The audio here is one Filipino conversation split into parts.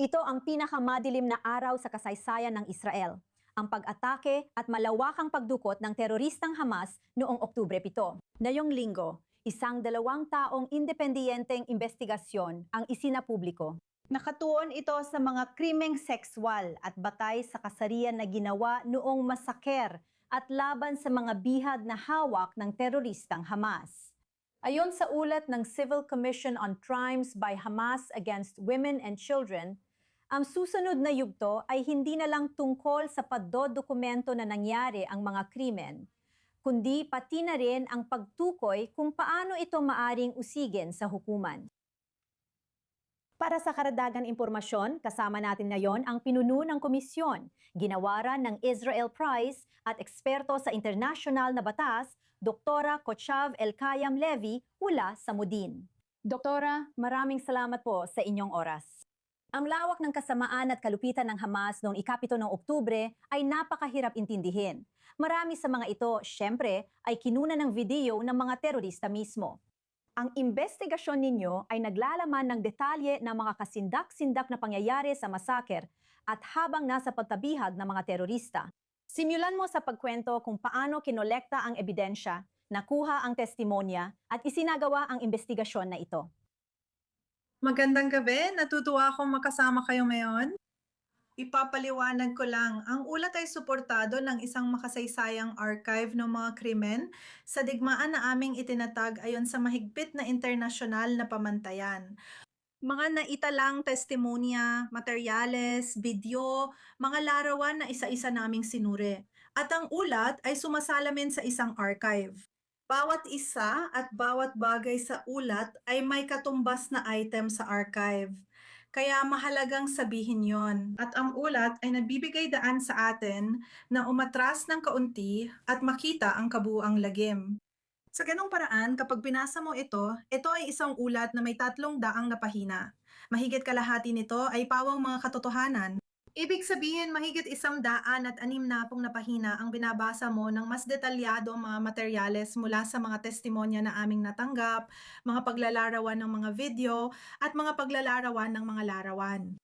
Ito ang pinakamadilim na araw sa kasaysayan ng Israel, ang pag-atake at malawakang pagdukot ng teroristang Hamas noong Oktubre 7. Ngayong linggo, isang 2 taong independiyenteng investigasyon ang isinapubliko. Nakatuon ito sa mga krimeng sekswal at batay sa kasarian na ginawa noong masaker at laban sa mga bihag na hawak ng teroristang Hamas. Ayon sa ulat ng Civil Commission on Crimes by Hamas Against Women and Children, ang susunod na yugto ay hindi na lang tungkol sa pagdodokumento na nangyari ang mga krimen, kundi pati na rin ang pagtukoy kung paano ito maaring usigin sa hukuman. Para sa karagdagang impormasyon, kasama natin ngayon ang pinuno ng komisyon, ginawaran ng Israel Prize at eksperto sa internasyonal na batas, Doktora Kochav Elkayam Levi mula sa Mudin. Doktora, maraming salamat po sa inyong oras. Ang lawak ng kasamaan at kalupitan ng Hamas noong ika-7 ng Oktubre ay napakahirap intindihin. Marami sa mga ito, syempre, ay kinuna ng video ng mga terorista mismo. Ang investigasyon ninyo ay naglalaman ng detalye ng mga kasindak-sindak na pangyayari sa masaker at habang nasa pagtabihag ng mga terorista. Simulan mo sa pagkwento kung paano kinolekta ang ebidensya, nakuha ang testimonya at isinagawa ang investigasyon na ito. Magandang gabi, natutuwa akong makasama kayo ngayon. Ipapaliwanag ko lang, ang ulat ay suportado ng isang makasaysayang archive ng mga krimen sa digmaan na aming itinatag ayon sa mahigpit na internasyonal na pamantayan. Mga naitalang testimonya, materyales, video, mga larawan na isa-isa naming sinuri. At ang ulat ay sumasalamin sa isang archive. Bawat isa at bawat bagay sa ulat ay may katumbas na item sa archive. Kaya mahalagang sabihin yon. At ang ulat ay nagbibigay daan sa atin na umatras ng kaunti at makita ang kabuuang lagim. Sa ganong paraan, kapag binasa mo ito ay isang ulat na may 300 na pahina. Mahigit kalahati nito ay pawang mga katotohanan. Ibig sabihin, mahigit 160 na pahina ang binabasa mo ng mas detalyado ang mga materyales mula sa mga testimonya na aming natanggap, mga paglalarawan ng mga video, at mga paglalarawan ng mga larawan.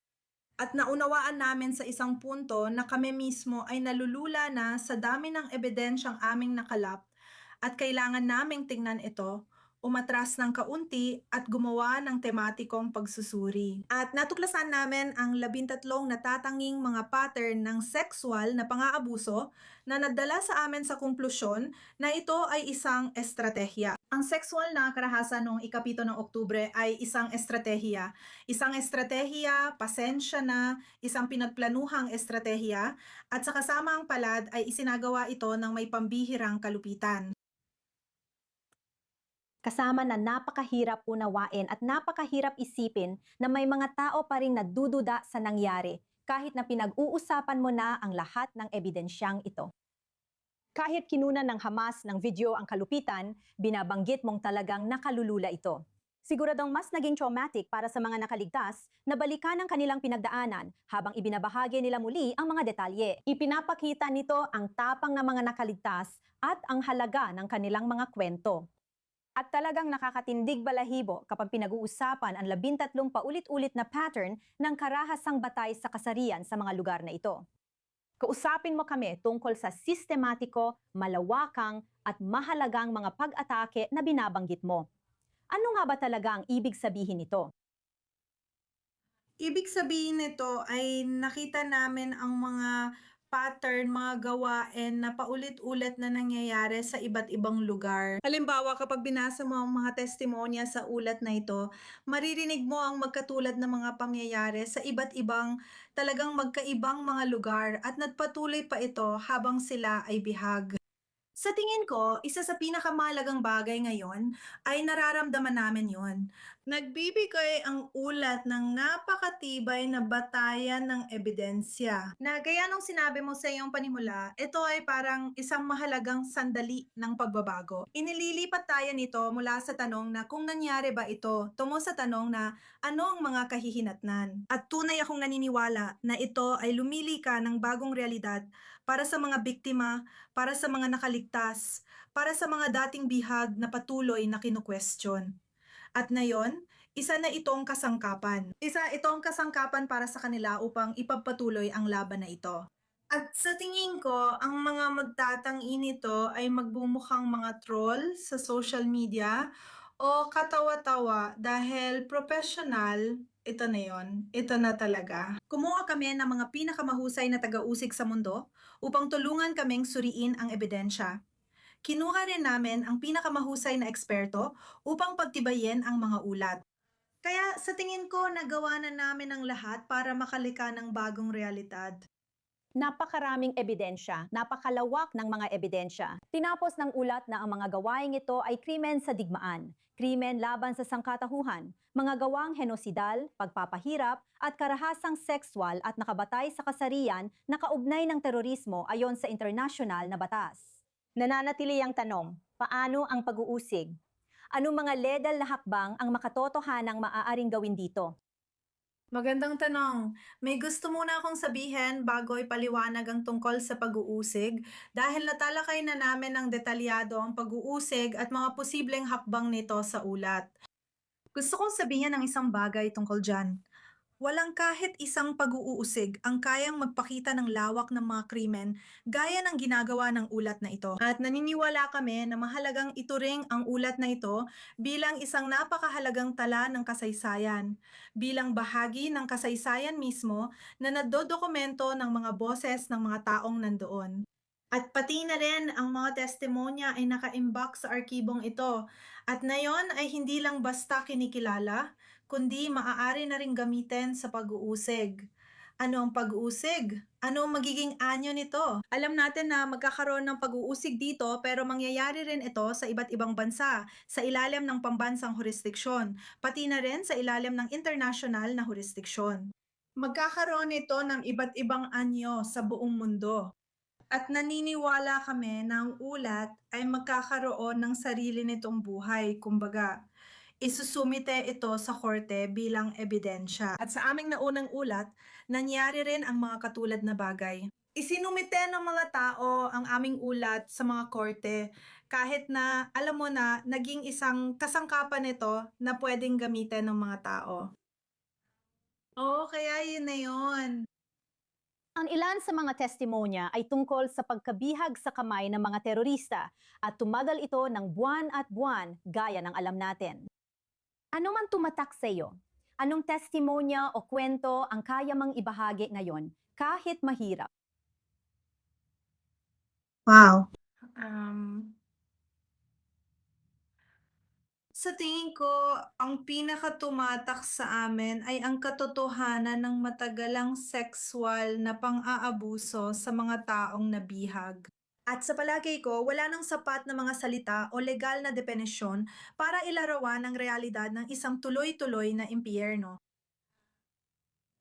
At naunawaan namin sa isang punto na kami mismo ay nalulula na sa dami ng ebidensyang aming nakalap at kailangan naming tingnan ito, umatras ng kaunti at gumawa ng tematikong pagsusuri. At natuklasan namin ang 13 natatanging mga pattern ng sexual na pang-aabuso na nadala sa amin sa konklusyon na ito ay isang estratehiya. Ang sexual na karahasan noong ika-7 ng Oktubre ay isang estratehiya. Isang estratehiya, pasensya na, isang pinagplanuhang estratehiya, at sa kasamaang palad ay isinagawa ito ng may pambihirang kalupitan. Kasama na napakahirap unawain at napakahirap isipin na may mga tao pa ring nadududa sa nangyari kahit na pinag-uusapan mo na ang lahat ng ebidensyang ito. Kahit kinuna ng Hamas ng video ang kalupitan, binabanggit mong talagang nakalulula ito. Siguradong mas naging traumatic para sa mga nakaligtas na balikan ang kanilang pinagdaanan habang ibinabahagi nila muli ang mga detalye. Ipinapakita nito ang tapang ng mga nakaligtas at ang halaga ng kanilang mga kwento. At talagang nakakatindig balahibo kapag pinag-uusapan ang 13 paulit-ulit na pattern ng karahasang batay sa kasarian sa mga lugar na ito. Kausapin mo kami tungkol sa sistematiko, malawakang at mahalagang mga pag-atake na binabanggit mo. Ano nga ba talaga ang ibig sabihin nito? Ibig sabihin nito ay nakita namin ang mga pattern, mga gawain na paulit-ulit na nangyayari sa iba't ibang lugar. Halimbawa, kapag binasa mo ang mga testimonya sa ulat na ito, maririnig mo ang magkatulad na mga pangyayari sa iba't ibang, talagang magkaibang mga lugar at nagpatuloy pa ito habang sila ay bihag. Sa tingin ko, isa sa pinakamahalagang bagay ngayon ay nararamdaman namin yon. Nagbibigay ang ulat ng napakatibay na batayan ng ebidensya. Na gaya nung sinabi mo sa iyong panimula, ito ay parang isang mahalagang sandali ng pagbabago. Inililipat tayo nito mula sa tanong na kung nangyari ba ito, tungo sa tanong na ano ang mga kahihinatnan. At tunay akong naniniwala na ito ay lumili ka ng bagong realidad para sa mga biktima, para sa mga nakaligtas, para sa mga dating bihag na patuloy na kinukwestiyon. At ngayon, Isa na itong kasangkapan. Isa itong kasangkapan para sa kanila upang ipagpatuloy ang laban na ito. At sa tingin ko, ang mga magtatanggi nito ay magbumukhang mga troll sa social media o katawa-tawa dahil professional, ito na yon, ito na talaga. Kumuha kami ng mga pinakamahusay na taga-usig sa mundo upang tulungan kaming suriin ang ebidensya. Kinuha rin namin ang pinakamahusay na eksperto upang pagtibayin ang mga ulat. Kaya sa tingin ko, nagawa na namin ang lahat para makalika ng bagong realidad. Napakaraming ebidensya, napakalawak ng mga ebidensya. Tinapos ng ulat na ang mga gawaing ito ay krimen sa digmaan, krimen laban sa sangkatauhan, mga gawang henosidal, pagpapahirap, at karahasang sexual at nakabatay sa kasarian na kaugnay ng terorismo ayon sa internasyonal na batas. Nananatili ang tanong, paano ang pag-uusig? Anong mga legal na hakbang ang makatotohanang maaaring gawin dito? Magandang tanong. May gusto muna akong sabihin bago ipaliwanag ang tungkol sa pag-uusig dahil natalakay na namin ng detalyado ang pag-uusig at mga posibleng hakbang nito sa ulat. Gusto kong sabihin ang isang bagay tungkol dyan. Walang kahit isang pag-uusig ang kayang magpakita ng lawak ng mga krimen gaya ng ginagawa ng ulat na ito. At naniniwala kami na mahalagang ituring ang ulat na ito bilang isang napakahalagang tala ng kasaysayan, bilang bahagi ng kasaysayan mismo na nadodokumento ng mga boses ng mga taong nandoon. At pati na rin ang mga testimonya ay naka-imbak sa arkibong ito. At ngayon ay hindi lang basta kinikilala, kundi maaari na rin gamitin sa pag-uusig. Ano ang pag-uusig? Ano ang magiging anyo nito? Alam natin na magkakaroon ng pag-uusig dito pero mangyayari rin ito sa iba't ibang bansa sa ilalim ng pambansang jurisdiksyon, pati na rin sa ilalim ng international na jurisdiksyon. Magkakaroon ito ng iba't ibang anyo sa buong mundo. At naniniwala kami na ang ulat ay magkakaroon ng sarili nitong buhay, kumbaga isusumite ito sa korte bilang ebidensya. At sa aming naunang ulat, nangyari rin ang mga katulad na bagay. Isinumite ng mga tao ang aming ulat sa mga korte kahit na alam mo na naging isang kasangkapan nito na pwedeng gamitin ng mga tao. Oo, kaya yun na yun. Ang ilan sa mga testimonya ay tungkol sa pagkabihag sa kamay ng mga terorista at tumagal ito ng buwan at buwan gaya ng alam natin. Ano man tumatak sa iyo? Anong testimonya o kwento ang kaya mang ibahagi ngayon kahit mahirap? Wow. Sa tingin ko, ang pinakatumatak sa amin ay ang katotohanan ng matagalang sexual na pang-aabuso sa mga taong nabihag. At sa palagay ko, wala nang sapat na mga salita o legal na depenisyon para ilarawan ang realidad ng isang tuloy-tuloy na impyerno.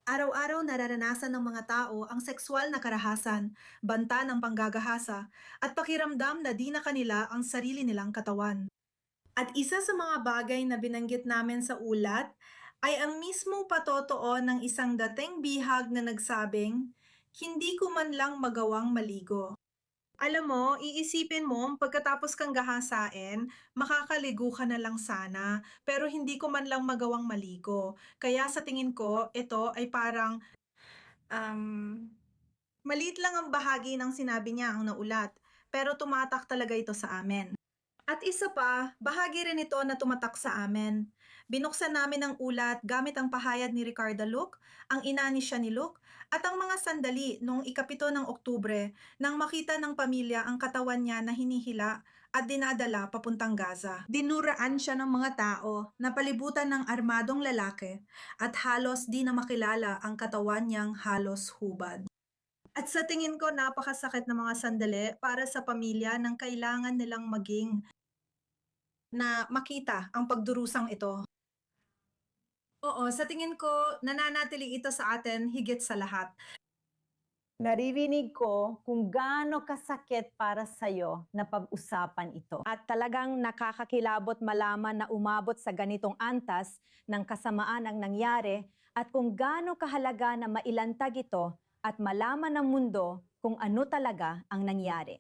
Araw-araw nararanasan ng mga tao ang sexual na karahasan, banta ng panggagahasa, at pakiramdam na di na kanila ang sarili nilang katawan. At isa sa mga bagay na binanggit namin sa ulat ay ang mismong patotoo ng isang dating bihag na nagsabing, "Hindi ko man lang magawang maligo." Alam mo, iisipin mo, pagkatapos kang gahasain, makakaligo ka na lang sana, pero hindi ko man lang magawang maligo. Kaya sa tingin ko, ito ay parang, um, maliit lang ang bahagi ng sinabi niya ang naulat, pero tumatak talaga ito sa amin. At isa pa, bahagi rin ito na tumatak sa amin. Binuksan namin ang ulat gamit ang pahayag ni Ricardo Luke, ang ina ni Shani Luke, at ang mga sandali noong ikapito ng Oktubre nang makita ng pamilya ang katawan niya na hinihila at dinadala papuntang Gaza. Dinuraan siya ng mga tao na palibutan ng armadong lalaki at halos di na makilala ang katawan niyang halos hubad. At sa tingin ko napakasakit na mga sandali para sa pamilya nang kailangan nilang maging na makita ang pagdurusang ito. Oo, sa tingin ko nananatili ito sa atin higit sa lahat. Naririnig ko kung gaano kasakit para sa'yo na pag-usapan ito. At talagang nakakakilabot malaman na umabot sa ganitong antas ng kasamaan ang nangyari at kung gaano kahalaga na mailantag ito at malaman ng mundo kung ano talaga ang nangyari.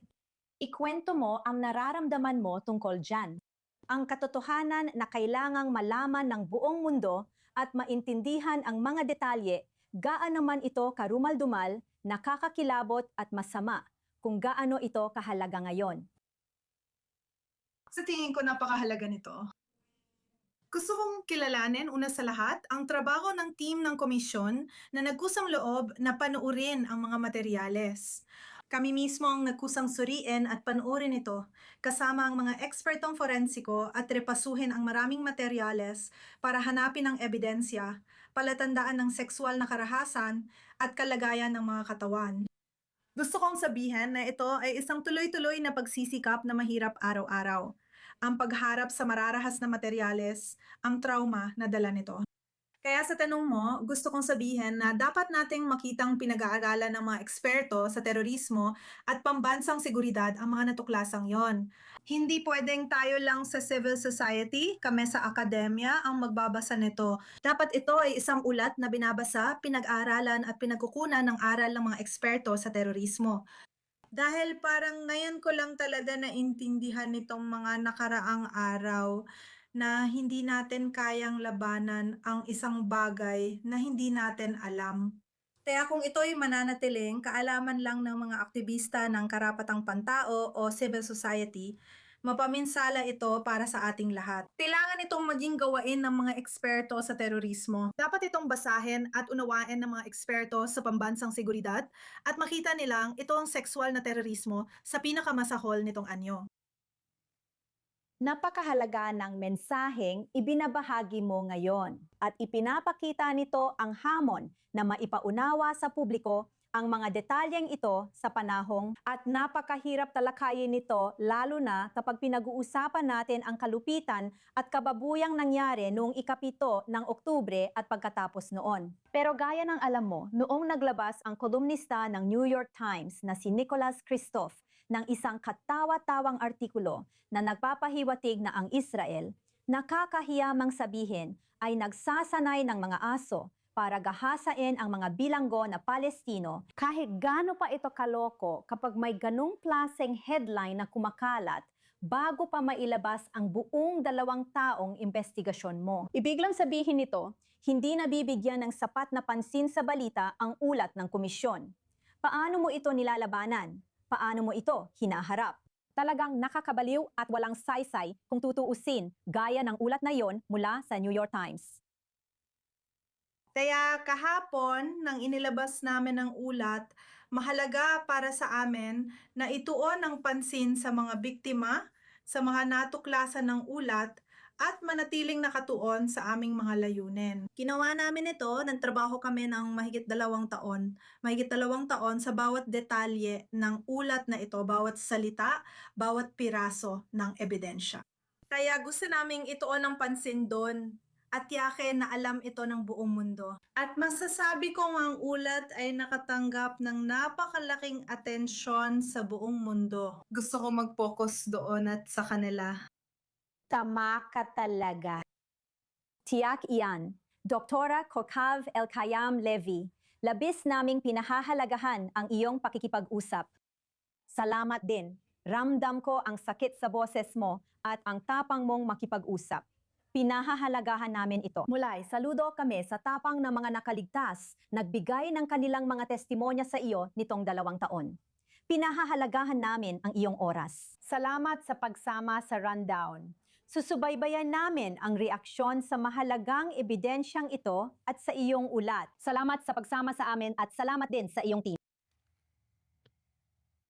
Ikwento mo ang nararamdaman mo tungkol dyan. Ang katotohanan na kailangang malaman ng buong mundo at maintindihan ang mga detalye, gaano man ito karumal-dumal, nakakakilabot at masama, kung gaano ito kahalaga ngayon. Sa tingin ko napakahalaga nito. Gusto kong kilalanin una sa lahat ang trabaho ng team ng komisyon na nagkusang loob na panuurin ang mga materyales. Kami mismo ang nagkusang suriin at panuurin ito, kasama ang mga ekspertong forensiko at repasuhin ang maraming materyales para hanapin ang ebidensya, palatandaan ng sexual na karahasan at kalagayan ng mga katawan. Gusto kong sabihin na ito ay isang tuloy-tuloy na pagsisikap na mahirap araw-araw. Ang pagharap sa mararahas na materyales, ang trauma na dala nito. Kaya sa tanong mo, gusto kong sabihin na dapat nating makitang pinag-aaralan ng mga eksperto sa terorismo at pambansang seguridad ang mga natuklasang yon. Hindi pwedeng tayo lang sa civil society, kami sa akademya ang magbabasa nito. Dapat ito ay isang ulat na binabasa, pinag-aaralan at pinagkukunan ng aral ng mga eksperto sa terorismo. Dahil parang ngayon ko lang talaga naintindihan nitong mga nakaraang araw na hindi natin kayang labanan ang isang bagay na hindi natin alam. Kaya kung ito'y mananatiling kaalaman lang ng mga aktivista ng karapatang pantao o civil society, mapaminsala ito para sa ating lahat. Kailangan itong maging gawain ng mga eksperto sa terorismo. Dapat itong basahin at unawain ng mga eksperto sa pambansang seguridad at makita nilang ito ang sexual na terorismo sa pinakamasahol nitong anyo. Napakahalaga ng mensaheng ibinabahagi mo ngayon at ipinapakita nito ang hamon na maipaunawa sa publiko ang mga detalyeng ito sa panahong at napakahirap talakayin nito lalo na kapag pinag-uusapan natin ang kalupitan at kababuyang nangyari noong ikapito ng Oktubre at pagkatapos noon. Pero gaya ng alam mo, noong naglabas ang kolumnista ng New York Times na si Nicholas Kristof ng isang katawa-tawang artikulo na nagpapahiwatig na ang Israel, nakakahiyamang sabihin, ay nagsasanay ng mga aso para gahasain ang mga bilanggo na Palestino kahit gaano pa ito kaloko kapag may ganong klaseng headline na kumakalat bago pa mailabas ang buong 2 taong investigasyon mo. Ibig lang sabihin nito, hindi nabibigyan ng sapat na pansin sa balita ang ulat ng komisyon. Paano mo ito nilalabanan? Paano mo ito hinaharap? Talagang nakakabaliw at walang saysay kung tutuusin gaya ng ulat na yon mula sa New York Times. Kaya kahapon, nang inilabas namin ang ulat, mahalaga para sa amin na ituon ang pansin sa mga biktima, sa mga natuklasan ng ulat, at manatiling nakatuon sa aming mga layunin. Ginawa namin ito, nagtrabaho kami ng mahigit 2 taon. Mahigit 2 taon sa bawat detalye ng ulat na ito, bawat salita, bawat piraso ng ebidensya. Kaya gusto naming ituon ang pansin doon at tiyakin na alam ito ng buong mundo. At masasabi kong ang ulat ay nakatanggap ng napakalaking atensyon sa buong mundo. Gusto ko mag-focus doon at sa kanila. Tama ka talaga. Tiyak iyan, Doktora Kokav Elkayam Levy, labis naming pinahahalagahan ang iyong pakikipag-usap. Salamat din. Ramdam ko ang sakit sa boses mo at ang tapang mong makipag-usap. Pinahahalagahan namin ito. Mulay, saludo kami sa tapang ng mga nakaligtas, nagbigay ng kanilang mga testimonya sa iyo nitong 2 taon. Pinahahalagahan namin ang iyong oras. Salamat sa pagsama sa rundown. Susubaybayan namin ang reaksyon sa mahalagang ebidensyang ito at sa iyong ulat. Salamat sa pagsama sa amin at salamat din sa iyong team.